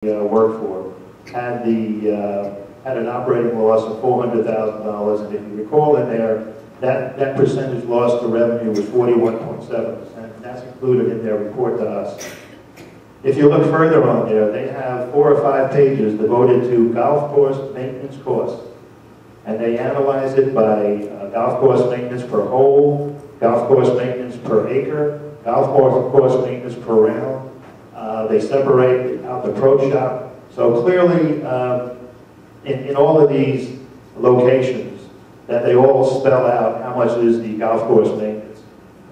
worked for had had an operating loss of $400,000, and if you recall in there, that percentage loss to revenue was 41.7%, and that's included in their report to us. If you look further on there, they have 4 or 5 pages devoted to golf course maintenance costs, and they analyze it by golf course maintenance per hole, golf course maintenance per acre, golf course maintenance per round. They separate out the pro shop. So clearly, in all of these locations, that they all spell out how much is the golf course maintenance.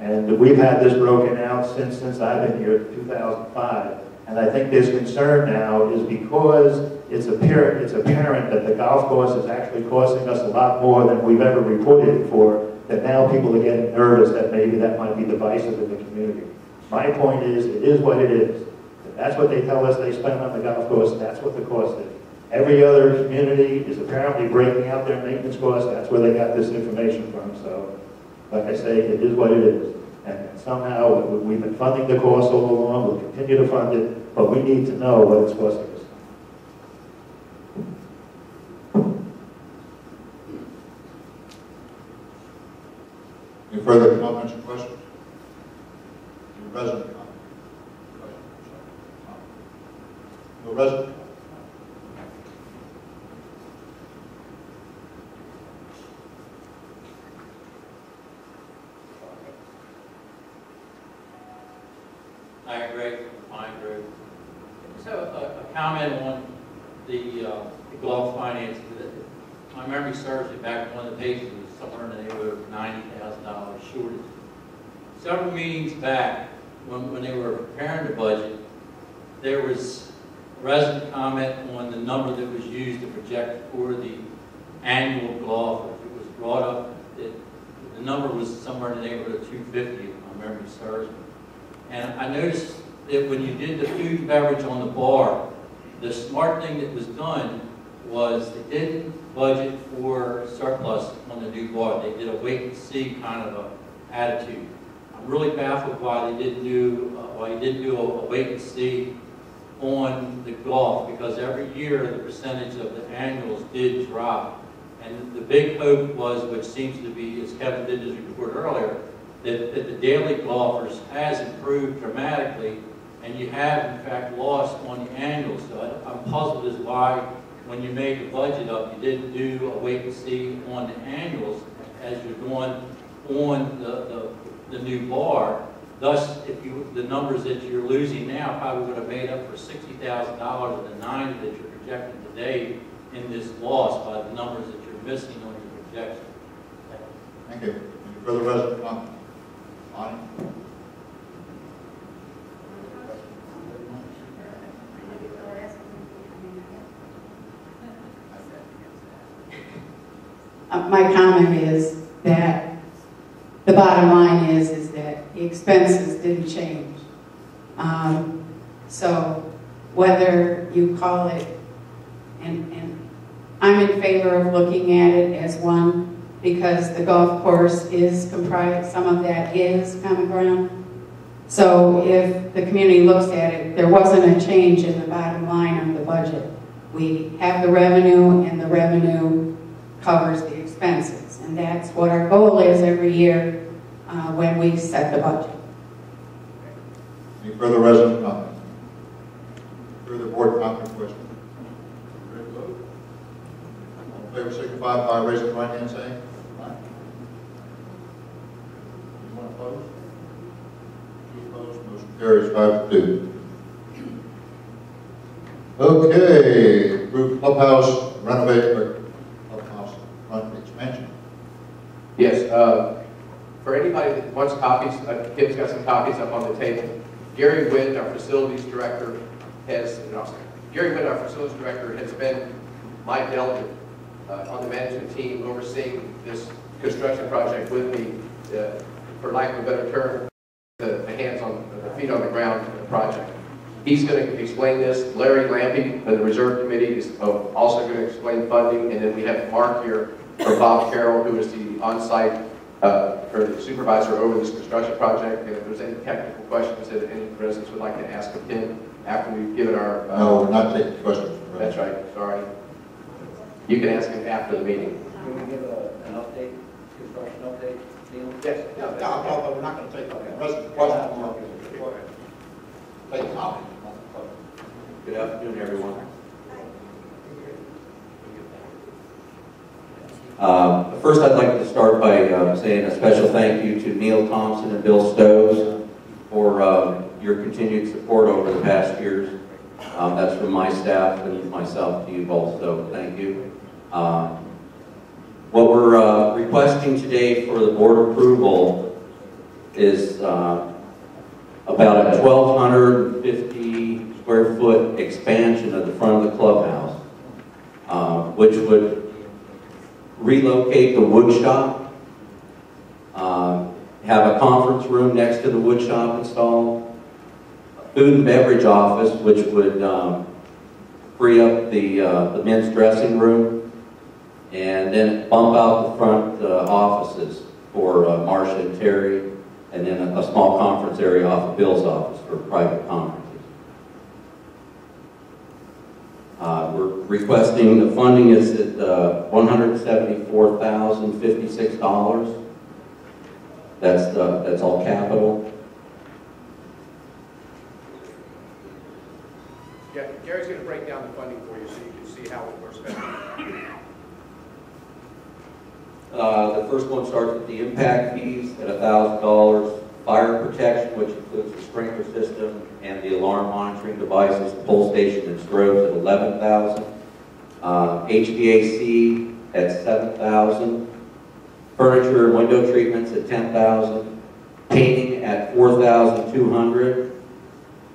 And we've had this broken out since I've been here, 2005. And I think this concern now is because it's apparent that the golf course is actually costing us a lot more than we've ever reported it for, that now people are getting nervous that maybe that might be divisive in the community. My point is, it is what it is. If that's what they tell us they spend on the golf course, that's what the cost is. Every other community is apparently breaking out their maintenance costs. That's where they got this information from. So, like I say, it is what it is. And somehow we've been funding the cost all along. We'll continue to fund it, but we need to know what it's costing us. Any further comments or questions? Any resident comments? No resident comments? Hi, Greg. Fine, Greg. Just have a comment on the Gulf finance. My memory serves me back on the pages, it was somewhere in the neighborhood of $90,000 shortage. Several meetings back, when they were preparing the budget, there was a resident comment on the number that was used to project for the annual golf. It was brought up that the number was somewhere in the neighborhood of 250, if my memory serves me. And I noticed that when you did the food and beverage on the bar, the smart thing that was done was they didn't budget for surplus on the new bar. They did a wait and see kind of a attitude. I'm really baffled why they didn't do a wait and see on the golf, because every year the percentage of the annuals did drop. And the big hope was, which seems to be, as Kevin did his report earlier, that the daily golfers has improved dramatically, and you have in fact lost on the annuals. So I'm puzzled as why, when you made the budget up, you didn't do a wait and see on the annuals as you're doing on the new bar. Thus, the numbers that you're losing now probably would have made up for $60,000 of the 90 that you're projecting today in this loss by the numbers that you're missing on your projection. Thank you. Any further resident comment? Bonnie? My comment is that the bottom line is that the expenses didn't change. So whether you call it, and I'm in favor of looking at it as one, because the golf course is comprised, some of that is common ground. So if the community looks at it, there wasn't a change in the bottom line of the budget. We have the revenue, and the revenue covers the expenses. And that's what our goal is every year when we set the budget. Any further resident comment? Further board comment or question? Ready to vote? All in favor signify by raising the right hand saying aye. Anyone opposed? Two opposed. Motion carries 5-2. Okay, approve clubhouse renovate or clubhouse front expansion. Yes, for anybody that wants copies, Kim's got some copies up on the table. Gary Witt, our facilities director, has been my delegate on the management team overseeing this construction project with me, for lack of a better term, the hands on the feet on the ground of the project. He's going to explain this. Larry Lampy of the Reserve Committee is also going to explain funding, and then we have Mark here from Bob Carroll, who is the on-site or the supervisor over this construction project. And if there's any technical questions that any residents would like to ask of him, after we've given our... No, we're not taking questions. That's right, sorry. You can ask him after the meeting. Can we give an update, construction update, Neil? Yes. Yeah, we're not going to take resident questions. Take comment. Good afternoon, everyone. First, I'd like to start by saying a special thank you to Neil Thompson and Bill Stowe for your continued support over the past years. That's from my staff and myself to you both, so thank you. What we're requesting today for the board approval is about a 1,250 square foot expansion of the front of the clubhouse, which would relocate the wood shop, have a conference room next to the wood shop installed, a food and beverage office, which would free up the men's dressing room, and then bump out the front offices for Marcia and Terry, and then a small conference area off of Bill's office for private conferences. We're requesting, the funding is at $174,056. That's all capital. Yeah, Gary's going to break down the funding for you so you can see how we're spending. The first one starts with the impact fees at $1,000. Fire protection, which includes the sprinkler system and the alarm monitoring devices, the pole station and strobes at $11,000. HVAC at $7,000. Furniture and window treatments at $10,000. Painting at $4,200.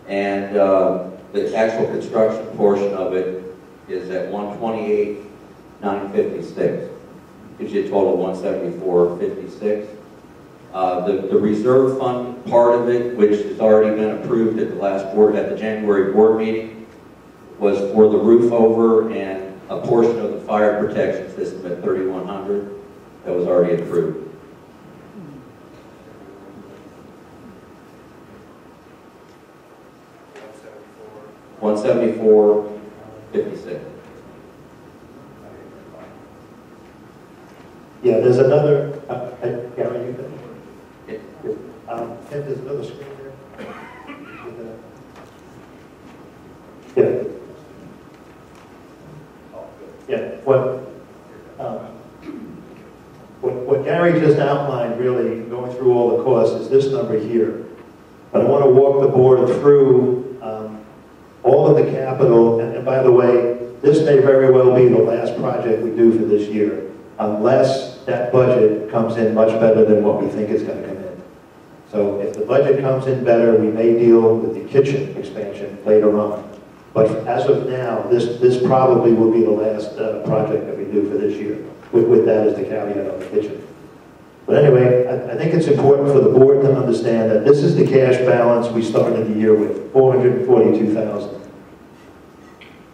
And the actual construction portion of it is at $128,956. Gives you a total of $174,56. The reserve fund part of it, which has already been approved at the January board meeting, was for the roof over and a portion of the fire protection system at $3,100. That was already approved. $174,56. Yeah, there's another, Gary, you can, Ken, there's another screen there. Yeah, what Gary just outlined, really, going through all the costs, is this number here. But I want to walk the board through all of the capital, and by the way, this may very well be the last project we do for this year, unless that budget comes in much better than what we think it's going to come in. So if the budget comes in better, we may deal with the kitchen expansion later on. But as of now, this probably will be the last project that we do for this year, with that as the caveat on the kitchen. But anyway, I think it's important for the board to understand that this is the cash balance we started the year with, $442,000.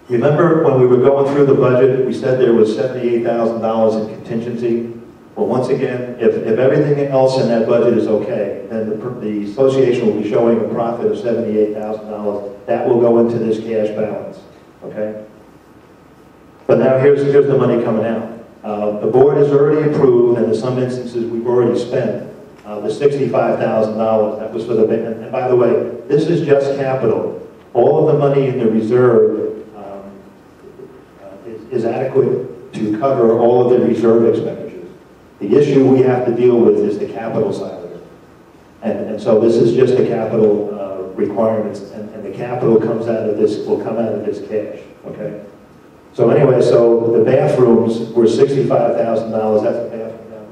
Remember when we were going through the budget, we said there was $78,000 in contingency? Well, once again, if everything else in that budget is okay, then the association will be showing a profit of $78,000. That will go into this cash balance, okay? But now here's the money coming out. The board has already approved, and in some instances we've already spent, the $65,000. That was for the, and by the way, this is just capital. All of the money in the reserve is adequate to cover all of the reserve expenditures. The issue we have to deal with is the capital side of it. And so this is just the capital requirements, and the capital comes out of this, will come out of this cash, okay? So anyway, so the bathrooms were $65,000. That's the bathroom down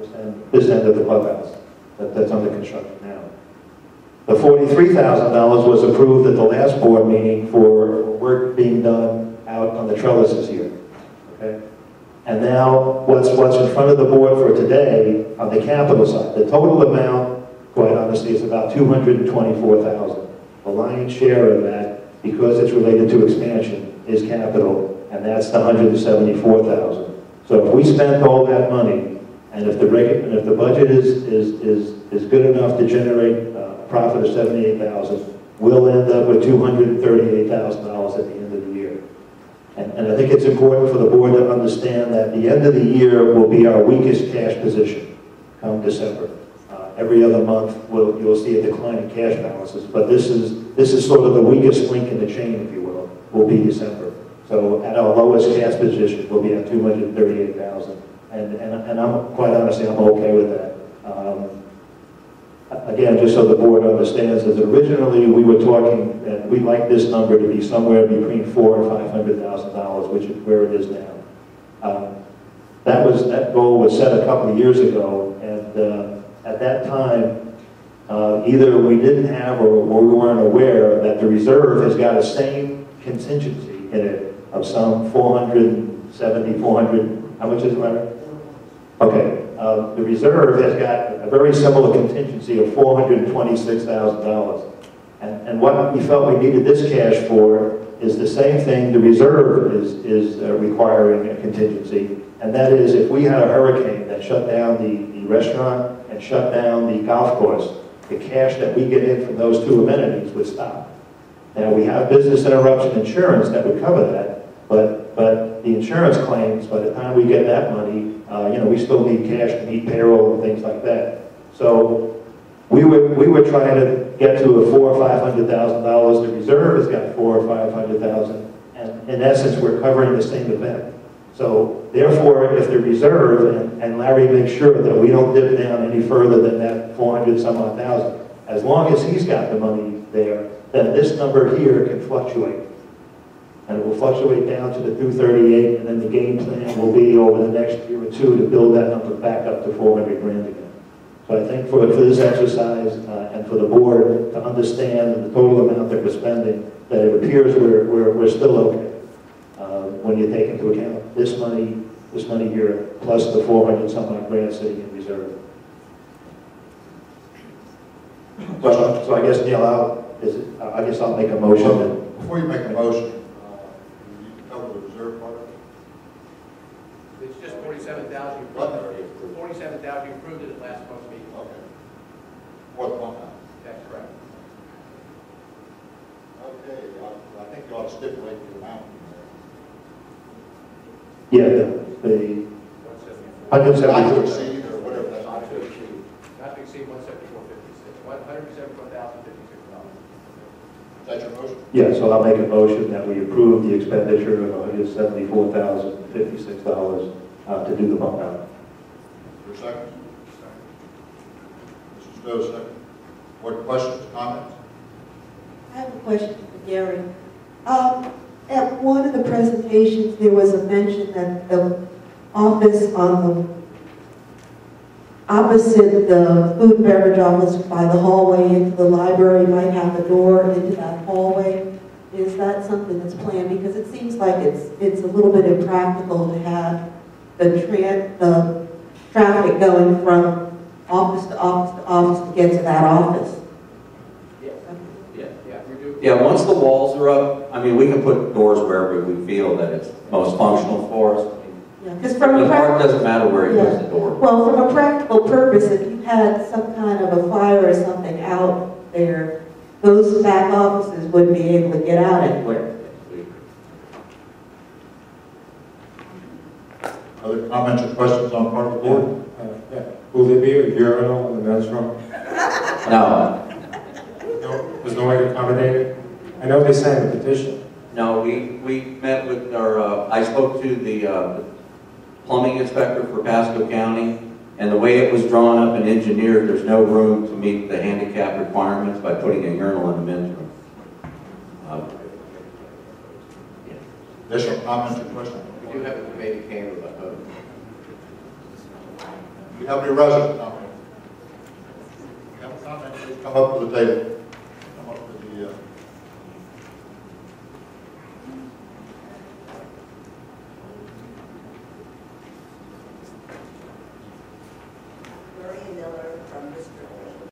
this end of the clubhouse. That's under construction now. The $43,000 was approved at the last board meeting for work being done out on the trellises here, okay? And now, what's in front of the board for today on the capital side, the total amount, quite honestly, is about $224,000. The lion's share of that, because it's related to expansion, is capital, and that's the $174,000. So if we spent all that money, and if the budget is good enough to generate a profit of $78,000, we'll end up with $238,000 at the end of the year. And I think it's important for the board to understand that the end of the year will be our weakest cash position come December. Every other month, you'll see a decline in cash balances, but this is sort of the weakest link in the chain, if you will be December. So at our lowest cash position, we'll be at $238,000, and I'm quite honestly, I'm okay with that. Again, just so the board understands, as originally we were talking that we'd like this number to be somewhere between $400,000 and $500,000, which is where it is now. That goal was set a couple of years ago, and at that time, either we didn't have or we weren't aware that the reserve has got a same contingency in it of some 470, 400, how much is it, Larry? Okay, the reserve has got a very similar contingency of $426,000. And what we felt we needed this cash for is the same thing the reserve is requiring a contingency. And that is if we had a hurricane that shut down the restaurant and shut down the golf course, the cash that we get in from those two amenities would stop. Now, we have business interruption insurance that would cover that, but the insurance claims, by the time we get that money, we still need cash to meet payroll and things like that. So we were trying to get to a $400,000 or $500,000. The reserve has got $400,000 or $500,000, and in essence, we're covering the same event. So therefore, if the reserve, and Larry makes sure that we don't dip down any further than that 400 some odd thousand, as long as he's got the money there, then this number here can fluctuate. And it will fluctuate down to the 238, and then the game plan will be over the next year or two to build that number back up to 400 grand again. So I think for this exercise and for the board to understand the total amount that we're spending, that it appears we're still okay when you take into account this money here plus the 400 some odd grand sitting in reserve. So I guess Neil, I guess I'll make a motion. That, before you make a motion, you cover the reserve part of it? It's just 47,000. 47,000. You approved it at last month's meeting. Okay. Fourth one now. That's correct. Okay. I think you ought to stipulate the amount. yeah, the 174. 170. Not to exceed or whatever that's Not to exceed. Not to exceed 174.56. $174,056. Is that your motion? Yeah, so I'll make a motion that we approve the expenditure of $174,056 to do the bump out. Your second? Mr. Stowe, second. What questions, comments? I have a question for Gary. At one of the presentations, there was a mention that the office on the opposite the food and beverage office by the hallway into the library might have a door into that hallway. Is that something that's planned? Because it seems like it's a little bit impractical to have the traffic going from office to office to office to get to that office. Yeah, once the walls are up, I mean, we can put doors wherever we feel that it's most functional for us. Yeah, because from The a park doesn't matter where you put the door. Well, from a practical purpose, if you had some kind of a fire or something out there, those back offices wouldn't be able to get out anywhere. Other comments or questions on part of the board? Yeah. Will there be a urinal in the men's room? No, No, there's no way to accommodate it? I know they signed a petition. no, we met with our, I spoke to the plumbing inspector for Pasco County, and the way it was drawn up and engineered, there's no room to meet the handicap requirements by putting a urinal in the men's room. Additional comments or questions? We do have a debate in Canada about those. Do you have any resident comments? If you have a comment, please come up to the table.